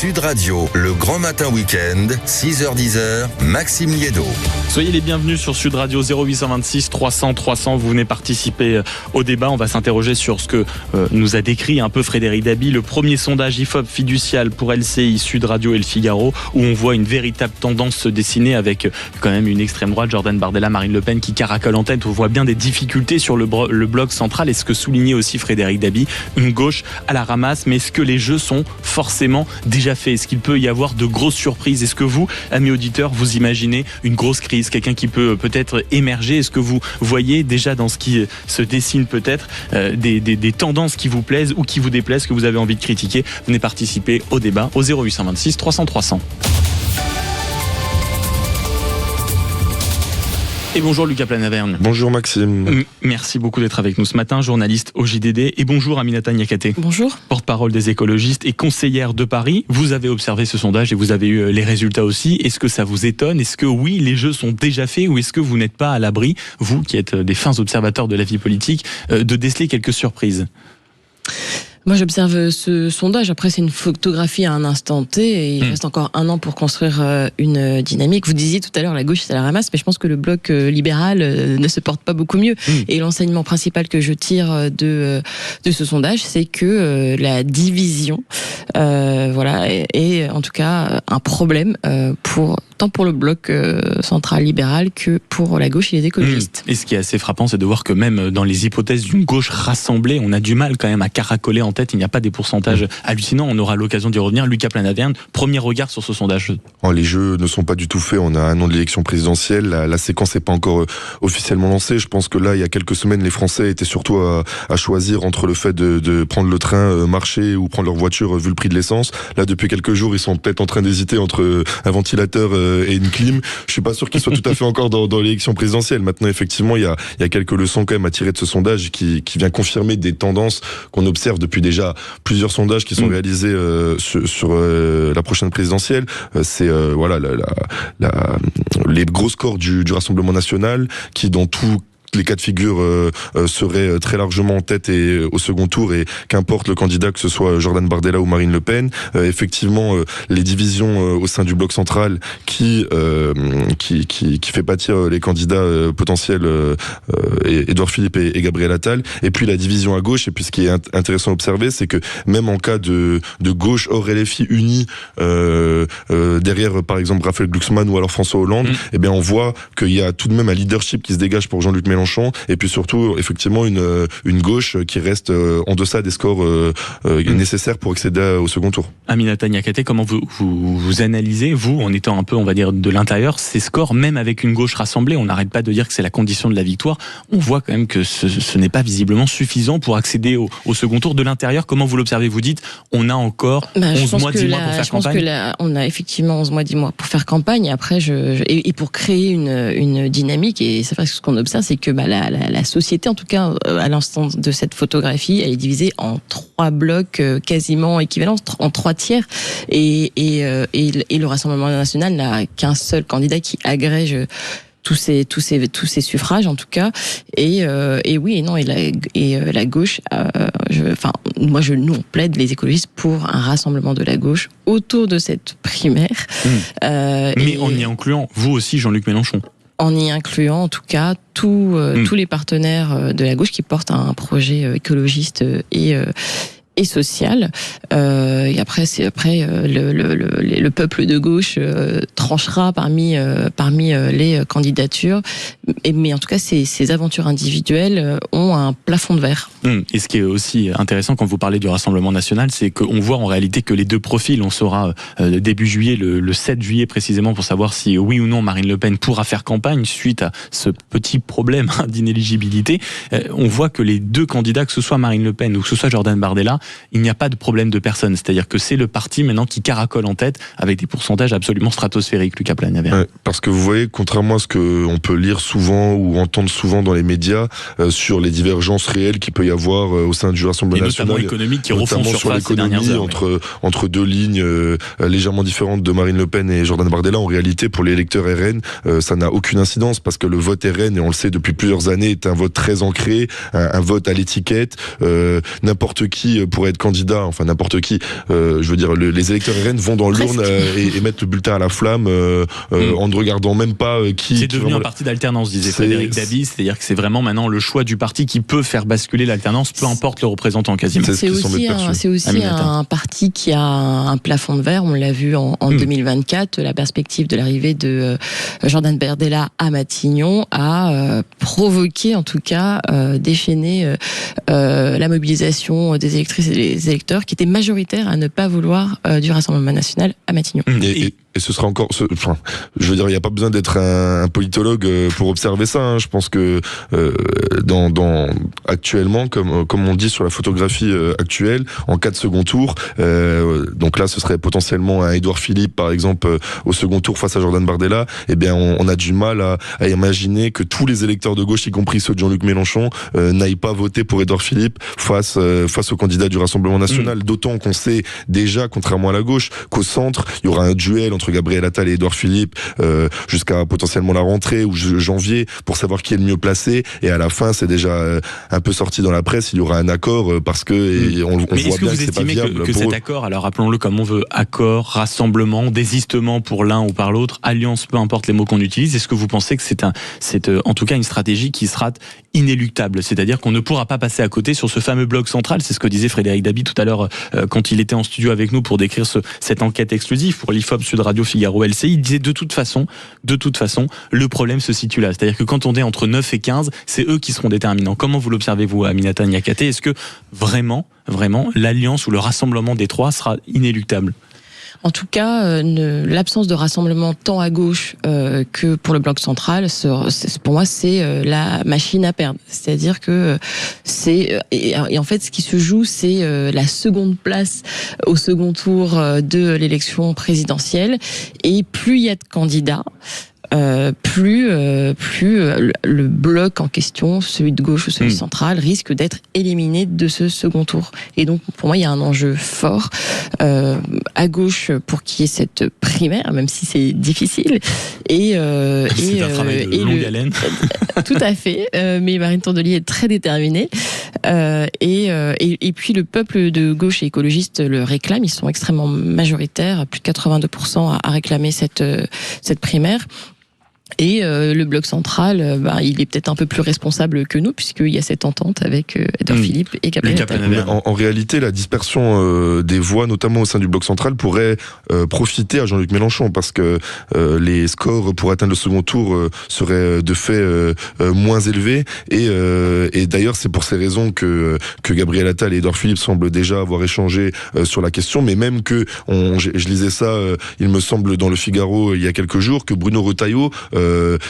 Sud Radio, le grand matin week-end, 6h-10h, Maxime Liédo. Soyez les bienvenus sur Sud Radio 0826 300 300. Vous venez participer au débat. On va s'interroger sur ce que nous a décrit un peu Frédéric Dabi, le premier sondage IFOP fiducial pour LCI, Sud Radio et Le Figaro, où on voit une véritable tendance se dessiner avec quand même une extrême droite, Jordan Bardella, Marine Le Pen qui caracole en tête. On voit bien des difficultés sur le bloc central. Et ce que soulignait aussi Frédéric Dabi, une gauche à la ramasse. Mais est-ce que les jeux sont forcément déjà faits? Est-ce qu'il peut y avoir de grosses surprises? Est-ce que vous, amis auditeurs, vous imaginez une grosse crise, quelqu'un qui peut-être émerger? Est-ce que vous voyez déjà dans ce qui se dessine peut-être des tendances qui vous plaisent ou qui vous déplaisent, que vous avez envie de critiquer? Venez participer au débat au 0826 300 300. Et bonjour Lucas Planaverne. Bonjour Maxime. Merci beaucoup d'être avec nous ce matin, journaliste au JDD. Et bonjour Aminata Niakaté. Bonjour. Porte-parole des écologistes et conseillère de Paris. Vous avez observé ce sondage et vous avez eu les résultats aussi. Est-ce que ça vous étonne? Est-ce que oui, les jeux sont déjà faits, ou est-ce que vous n'êtes pas à l'abri, vous qui êtes des fins observateurs de la vie politique, de déceler quelques surprises? Moi, j'observe ce sondage. Après, c'est une photographie à un instant T et il reste encore un an pour construire une dynamique. Vous disiez tout à l'heure, la gauche, c'est la ramasse, mais je pense que le bloc libéral ne se porte pas beaucoup mieux. Et l'enseignement principal que je tire de ce sondage, c'est que la division, est en tout cas un problème tant pour le bloc central libéral que pour la gauche et les écologistes. Et ce qui est assez frappant, c'est de voir que même dans les hypothèses d'une gauche rassemblée, on a du mal quand même à caracoler en tête. Il n'y a pas des pourcentages hallucinants. On aura l'occasion d'y revenir. Lucas Planaverne, premier regard sur ce sondage. Les jeux ne sont pas du tout faits. On a un an de l'élection présidentielle. La séquence n'est pas encore officiellement lancée. Je pense que là, il y a quelques semaines, les Français étaient surtout à choisir entre le fait de prendre le train, marcher ou prendre leur voiture vu le prix de l'essence. Là, depuis quelques jours, ils sont peut-être en train d'hésiter entre un ventilateur et une clim. Je suis pas sûr qu'ils soient tout à fait encore dans l'élection présidentielle. Maintenant, effectivement, il y a quelques leçons quand même à tirer de ce sondage qui vient confirmer des tendances qu'on observe depuis déjà plusieurs sondages qui sont réalisés sur la prochaine présidentielle. C'est les gros scores du Rassemblement national qui, dans tout les cas de figure seraient très largement en tête et au second tour, et qu'importe le candidat, que ce soit Jordan Bardella ou Marine Le Pen. Effectivement, les divisions au sein du bloc central qui fait pâtir les candidats potentiels, Édouard Philippe et Gabriel Attal. Et puis la division à gauche. Et puis ce qui est intéressant à observer, c'est que même en cas de gauche hors LFI unie derrière par exemple Raphaël Glucksmann ou alors François Hollande, eh bien on voit qu'il y a tout de même un leadership qui se dégage pour Jean-Luc Mélenchon, et puis surtout effectivement une gauche qui reste en deçà des scores nécessaires pour accéder au second tour. Aminata Niakaté, comment vous analysez, vous, en étant un peu, on va dire, de l'intérieur, ces scores, même avec une gauche rassemblée? On n'arrête pas de dire que c'est la condition de la victoire. On voit quand même que ce n'est pas visiblement suffisant pour accéder au second tour. De l'intérieur, comment vous l'observez? Vous dites, on a encore 11 mois, 10 mois pour faire campagne. Je pense on a effectivement 11 mois, 10 mois pour faire campagne. Après, et pour créer une dynamique, et c'est vrai que ce qu'on observe, c'est que la société, en tout cas à l'instant de cette photographie, elle est divisée en 3 blocs quasiment équivalents, en 3 tiers, et le Rassemblement national n'a qu'un seul candidat qui agrège tous ces suffrages en tout cas, et la gauche, nous on plaide, les écologistes, pour un rassemblement de la gauche autour de cette primaire, mais en y incluant vous aussi Jean-Luc Mélenchon, en y incluant en tout cas tous les partenaires de la gauche qui portent un projet écologiste et social. Et après, le peuple de gauche tranchera parmi les candidatures. Mais en tout cas, ces aventures individuelles ont un plafond de verre. Et ce qui est aussi intéressant quand vous parlez du Rassemblement national, c'est qu'on voit en réalité que les deux profils, on saura début juillet, le 7 juillet précisément, pour savoir si oui ou non Marine Le Pen pourra faire campagne suite à ce petit problème d'inéligibilité. On voit que les deux candidats, que ce soit Marine Le Pen ou que ce soit Jordan Bardella, il n'y a pas de problème de personne. C'est-à-dire que c'est le parti maintenant qui caracole en tête avec des pourcentages absolument stratosphériques, Lucas Planaverne. Parce que vous voyez, contrairement à ce qu'on peut lire souvent ou entendre souvent dans les médias sur les divergences réelles qu'il peut y avoir au sein du Rassemblement national, notamment économique, qui refont surface ces dernières heures, entre deux lignes légèrement différentes de Marine Le Pen et Jordan Bardella, en réalité pour les électeurs RN ça n'a aucune incidence, parce que le vote RN, et on le sait depuis plusieurs années, est un vote très ancré, un vote à l'étiquette. N'importe qui pourrait pourrait être candidat, enfin n'importe qui, je veux dire, les électeurs RN vont dans l'urne et mettre le bulletin à la flamme en ne regardant même pas qui... C'est devenu un parti d'alternance, disait Frédéric Dabi, c'est-à-dire que c'est vraiment maintenant le choix du parti qui peut faire basculer l'alternance, peu importe le représentant quasiment. C'est aussi un parti qui a un plafond de verre, on l'a vu en 2024, la perspective de l'arrivée de Jordan Bardella à Matignon a provoqué, en tout cas, déchaîner la mobilisation des électrices et des électeurs qui étaient majoritaires à ne pas vouloir du Rassemblement national à Matignon. Et ce sera encore, je veux dire, il n'y a pas besoin d'être un politologue pour observer ça. Hein. Je pense que actuellement, comme on dit sur la photographie actuelle, en cas de second tour, donc là, ce serait potentiellement un Édouard Philippe, par exemple, au second tour face à Jordan Bardella. Eh bien, on a du mal à imaginer que tous les électeurs de gauche, y compris ceux de Jean-Luc Mélenchon, n'aillent pas voter pour Édouard Philippe face au candidat du Rassemblement national. D'autant qu'on sait déjà, contrairement à la gauche, qu'au centre, il y aura un duel entre Gabriel Attal et Édouard Philippe jusqu'à potentiellement la rentrée ou janvier pour savoir qui est le mieux placé, et à la fin c'est déjà un peu sorti dans la presse, il y aura un accord parce que on voit bien que c'est pas viable que cet accord, alors rappelons-le comme on veut, accord, rassemblement, désistement pour l'un ou par l'autre, alliance, peu importe les mots qu'on utilise, est-ce que vous pensez que c'est en tout cas une stratégie qui sera inéluctable, c'est-à-dire qu'on ne pourra pas passer à côté sur ce fameux bloc central? C'est ce que disait Frédéric Dabi tout à l'heure quand il était en studio avec nous pour décrire cette enquête exclusive pour l'IFOP, Sud Radio, Figaro, LCI. Il disait de toute façon, le problème se situe là. C'est-à-dire que quand on est entre 9 et 15, c'est eux qui seront déterminants. Comment vous l'observez-vous, Aminata Niakate? Est-ce que vraiment, l'alliance ou le rassemblement des trois sera inéluctable? En tout cas, l'absence de rassemblement tant à gauche que pour le bloc central, pour moi, c'est la machine à perdre. C'est-à-dire que et en fait, ce qui se joue, c'est la seconde place au second tour de l'élection présidentielle. Et plus il y a de candidats, plus le bloc en question, celui de gauche ou celui central, risque d'être éliminé de ce second tour. Et donc, pour moi, il y a un enjeu fort à gauche pour qu'il y ait cette primaire, même si c'est difficile. C'est un travail de longue haleine. Tout à fait. Mais Marine Tondelier est très déterminée. Et puis le peuple de gauche et écologiste le réclame. Ils sont extrêmement majoritaires, plus de 82% à réclamer cette primaire. Et le bloc central, il est peut-être un peu plus responsable que nous, puisqu'il y a cette entente avec Édouard Philippe et Gabriel Attal. En réalité, la dispersion des voix, notamment au sein du bloc central, pourrait profiter à Jean-Luc Mélenchon, parce que les scores pour atteindre le second tour seraient de fait moins élevés. Et d'ailleurs, c'est pour ces raisons que Gabriel Attal et Édouard Philippe semblent déjà avoir échangé sur la question, mais même que, je lisais ça, il me semble, dans le Figaro il y a quelques jours, que Bruno Retailleau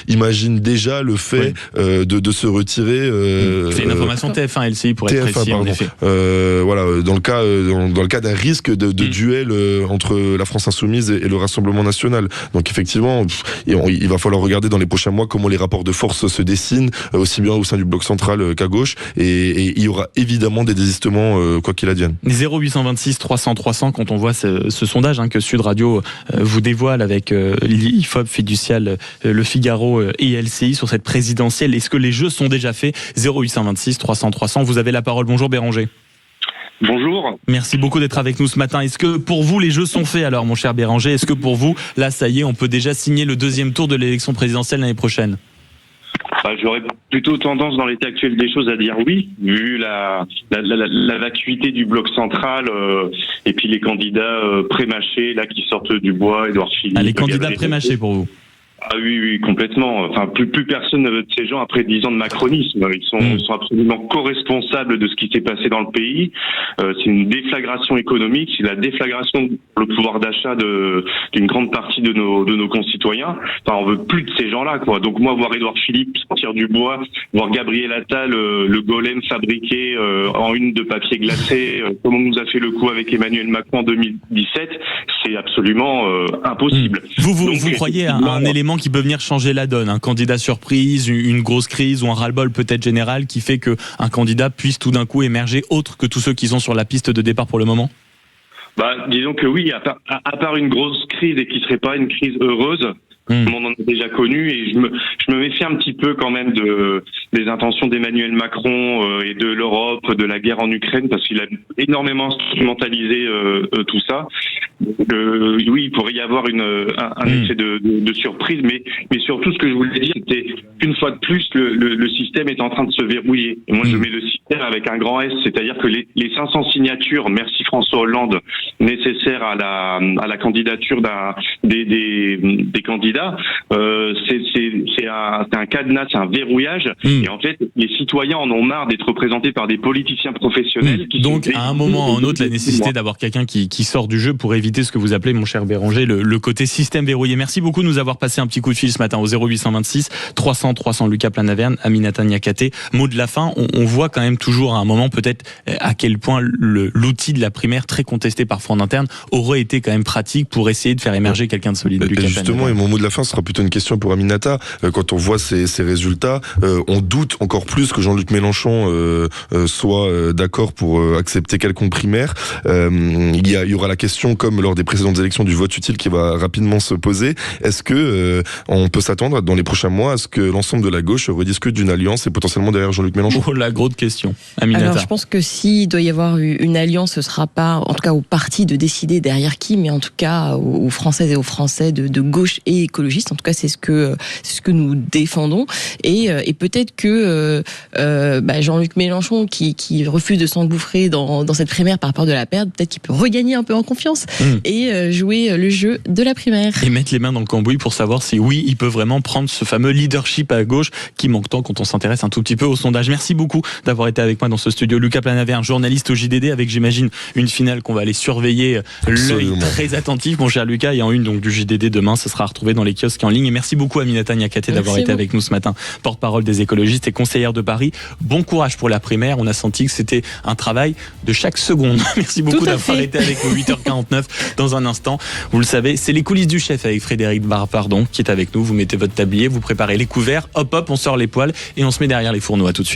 imagine déjà le fait de se retirer. C'est une information TF1 LCI pour être précis, en effet. Voilà, dans le cas d'un risque de duel entre la France Insoumise et le Rassemblement National. Donc effectivement, il va falloir regarder dans les prochains mois comment les rapports de force se dessinent, aussi bien au sein du bloc central qu'à gauche, et il y aura évidemment des désistements quoi qu'il advienne. 0826 300 300, quand on voit ce sondage que Sud Radio vous dévoile avec l'IFOP, Fiducial, le Figaro et LCI sur cette présidentielle, est-ce que les jeux sont déjà faits? 0826 300 300, vous avez la parole. Bonjour Béranger. Bonjour. Merci beaucoup d'être avec nous ce matin. Est-ce que pour vous les jeux sont faits alors, mon cher Béranger? Est-ce que pour vous, là ça y est, on peut déjà signer le deuxième tour de l'élection présidentielle l'année prochaine? J'aurais plutôt tendance dans l'état actuel des choses à dire oui, vu la vacuité du bloc central et puis les candidats pré-mâchés là qui sortent du bois, Édouard Philippe. Les candidats pré-mâchés pour vous? Ah oui, complètement. Enfin, plus personne de ces gens après 10 ans de macronisme. Ils sont absolument co-responsables de ce qui s'est passé dans le pays. C'est une déflagration économique, c'est la déflagration de le pouvoir d'achat d'une grande partie de nos concitoyens. Enfin, on veut plus de ces gens-là, quoi. Donc moi, voir Édouard Philippe sortir du bois, voir Gabriel Attal, le golem fabriqué en une de papier glacé, comme on nous a fait le coup avec Emmanuel Macron en 2017, c'est absolument impossible. Vous croyez à un élément qui peut venir changer la donne, un candidat surprise, une grosse crise ou un ras-le-bol peut-être général qui fait qu'un candidat puisse tout d'un coup émerger autre que tous ceux qui sont sur la piste de départ pour le moment? Disons que oui, à part une grosse crise et qui serait pas une crise heureuse, Tout le monde en a déjà connu, et je me méfie un petit peu quand même des intentions d'Emmanuel Macron et de l'Europe, de la guerre en Ukraine, parce qu'il a énormément instrumentalisé tout ça. Oui, il pourrait y avoir un effet de surprise, mais surtout ce que je voulais dire, c'était qu'une fois de plus, le système est en train de se verrouiller. Et moi, je mets le système avec un grand S, c'est-à-dire que les 500 signatures, merci François Hollande, nécessaires à la candidature des candidats, c'est un cadenas, c'est un verrouillage. Et en fait, les citoyens en ont marre d'être représentés par des politiciens professionnels. Donc, à un moment ou à un autre, la nécessité d'avoir quelqu'un qui sort du jeu pour éviter ce que vous appelez, mon cher Béranger, le côté système verrouillé. Merci beaucoup de nous avoir passé un petit coup de fil ce matin au 0826 300 300 Lucas Planaverne, Aminata Niakaté. Mot de la fin, on voit quand même toujours à un moment peut-être à quel point l'outil de la primaire très contesté parfois en interne aurait été quand même pratique pour essayer de faire émerger quelqu'un de solide. Justement, et mon mot de la fin sera plutôt une question pour Aminata. Quand on voit ces résultats, on doute encore plus que Jean-Luc Mélenchon soit d'accord pour accepter quelconque primaire. Il y aura la question, comme lors des précédentes élections, du vote utile qui va rapidement se poser. Est-ce que on peut s'attendre dans les prochains mois à ce que l'ensemble de la gauche rediscute d'une alliance et potentiellement derrière Jean-Luc Mélenchon? Oh, la grosse question. Aminata. Alors, je pense que s'il doit y avoir une alliance, ce sera pas, en tout cas au parti de décider derrière qui, mais en tout cas aux Françaises et aux Français de gauche et écologistes. En tout cas, c'est ce que nous défendons. Et peut-être que Jean-Luc Mélenchon, qui refuse de s'engouffrer dans cette primaire par peur de la perdre, peut-être qu'il peut regagner un peu en confiance et jouer le jeu de la primaire. Et mettre les mains dans le cambouis pour savoir si oui, il peut vraiment prendre ce fameux leadership à gauche qui manque tant quand on s'intéresse un tout petit peu au sondage. Merci beaucoup d'avoir été avec moi dans ce studio. Lucas Planaverne, journaliste au JDD, avec, j'imagine, une finale qu'on va aller surveiller l'œil très attentif, mon cher Lucas, et en une donc du JDD demain, ce sera retrouvé dans les kiosques en ligne. Et merci beaucoup Aminata Niakaté d'avoir été avec nous ce matin, porte-parole des écologistes et conseillère de Paris. Bon courage pour la primaire. On a senti que c'était un travail de chaque seconde. Merci beaucoup d'avoir été avec nous. 8h49 dans un instant. Vous le savez, c'est les coulisses du chef avec Frédéric Barbardon qui est avec nous. Vous mettez votre tablier, vous préparez les couverts, hop, on sort les poêles et on se met derrière les fourneaux. À tout de suite.